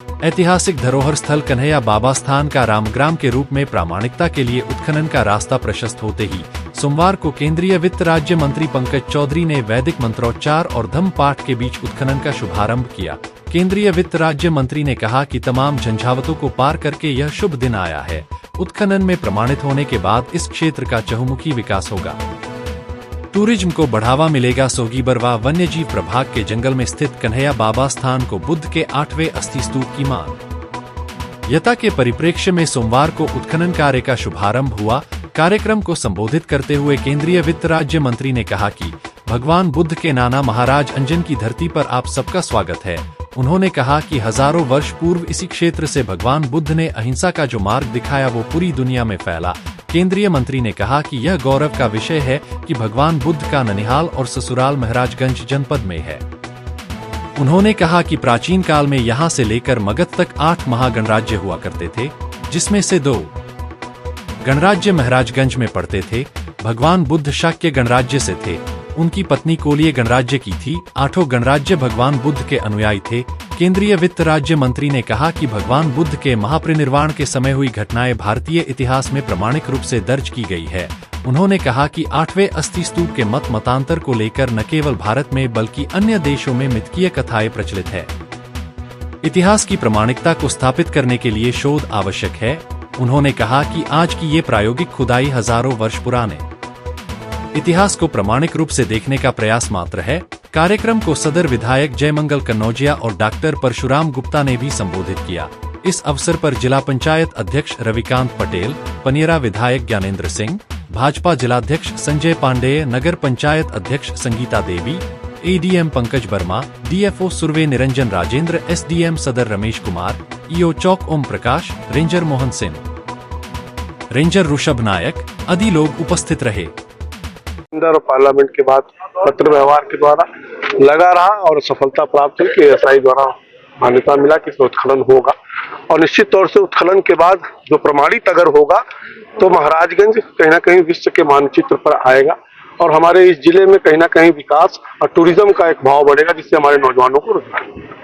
ऐतिहासिक धरोहर स्थल कन्हैया बाबा स्थान का रामग्राम के रूप में प्रामाणिकता के लिए उत्खनन का रास्ता प्रशस्त होते ही सोमवार को केंद्रीय वित्त राज्य मंत्री पंकज चौधरी ने वैदिक मंत्रोच्चार और धम्म पाठ के बीच उत्खनन का शुभारंभ किया। केंद्रीय वित्त राज्य मंत्री ने कहा कि तमाम झंझावतों को पार करके यह शुभ दिन आया है। उत्खनन में प्रमाणित होने के बाद इस क्षेत्र का चहुमुखी विकास होगा, टूरिज्म को बढ़ावा मिलेगा। सोगीबरवा वन्यजीव प्रभाग के जंगल में स्थित कन्हैया बाबा स्थान को बुद्ध के 8वें अस्थि स्तूप की मान्यता के परिप्रेक्ष्य में सोमवार को उत्खनन कार्य का शुभारंभ हुआ। कार्यक्रम को संबोधित करते हुए केंद्रीय वित्त राज्य मंत्री ने कहा कि भगवान बुद्ध के नाना महाराज अंजन की धरती पर आप सबका स्वागत है। उन्होंने कहा कि हजारों वर्ष पूर्व इसी क्षेत्र से भगवान बुद्ध ने अहिंसा का जो मार्ग दिखाया वो पूरी दुनिया में फैला। केंद्रीय मंत्री ने कहा कि यह गौरव का विषय है कि भगवान बुद्ध का ननिहाल और ससुराल महाराजगंज जनपद में है। उन्होंने कहा कि प्राचीन काल में यहाँ से लेकर मगध तक 8 महागणराज्य हुआ करते थे, जिसमें से 2 गणराज्य महाराजगंज में पड़ते थे। भगवान बुद्ध शाक्य गणराज्य से थे, उनकी पत्नी कोलिय गणराज्य की थी। 8 गणराज्य भगवान बुद्ध के अनुयायी थे। केंद्रीय वित्त राज्य मंत्री ने कहा कि भगवान बुद्ध के महापरिनिर्वाण के समय हुई घटनाएं भारतीय इतिहास में प्रमाणिक रूप से दर्ज की गई है। उन्होंने कहा कि 8वें अस्थि स्तूप के मतांतर को लेकर न केवल भारत में बल्कि अन्य देशों में मिथकीय कथाएं प्रचलित है। इतिहास की प्रामाणिकता को स्थापित करने के लिए शोध आवश्यक है। उन्होंने कहा कि आज की ये प्रायोगिक खुदाई हजारों वर्ष पुराने इतिहास को प्रामाणिक रूप से देखने का प्रयास मात्र है। कार्यक्रम को सदर विधायक जयमंगल कन्नौजिया और डॉक्टर परशुराम गुप्ता ने भी संबोधित किया। इस अवसर पर जिला पंचायत अध्यक्ष रविकांत पटेल, पनियरा विधायक ज्ञानेंद्र सिंह, भाजपा जिलाध्यक्ष संजय पांडेय, नगर पंचायत अध्यक्ष Sangita Devi, ADM Pankaj Verma, DFO Surve Niranjan Rajendra, SDM Sadar Ramesh Kumar, EO Chowk Om Prakash, ranger Mohan Singh, ranger Rishabh Nayak आदि लोग उपस्थित रहे। और पार्लियामेंट के बाद पत्र व्यवहार के द्वारा लगा रहा और सफलता प्राप्त हुई कि एसआई द्वारा मान्यता मिला कि उत्खनन होगा और निश्चित तौर से उत्खनन के बाद जो प्रमाणित अगर होगा तो महाराजगंज कहीं ना कहीं विश्व के मानचित्र पर आएगा और हमारे इस जिले में कहीं ना कहीं विकास और टूरिज्म का एक भाव बढ़ेगा, जिससे हमारे नौजवानों को रोजगार मिलेगा।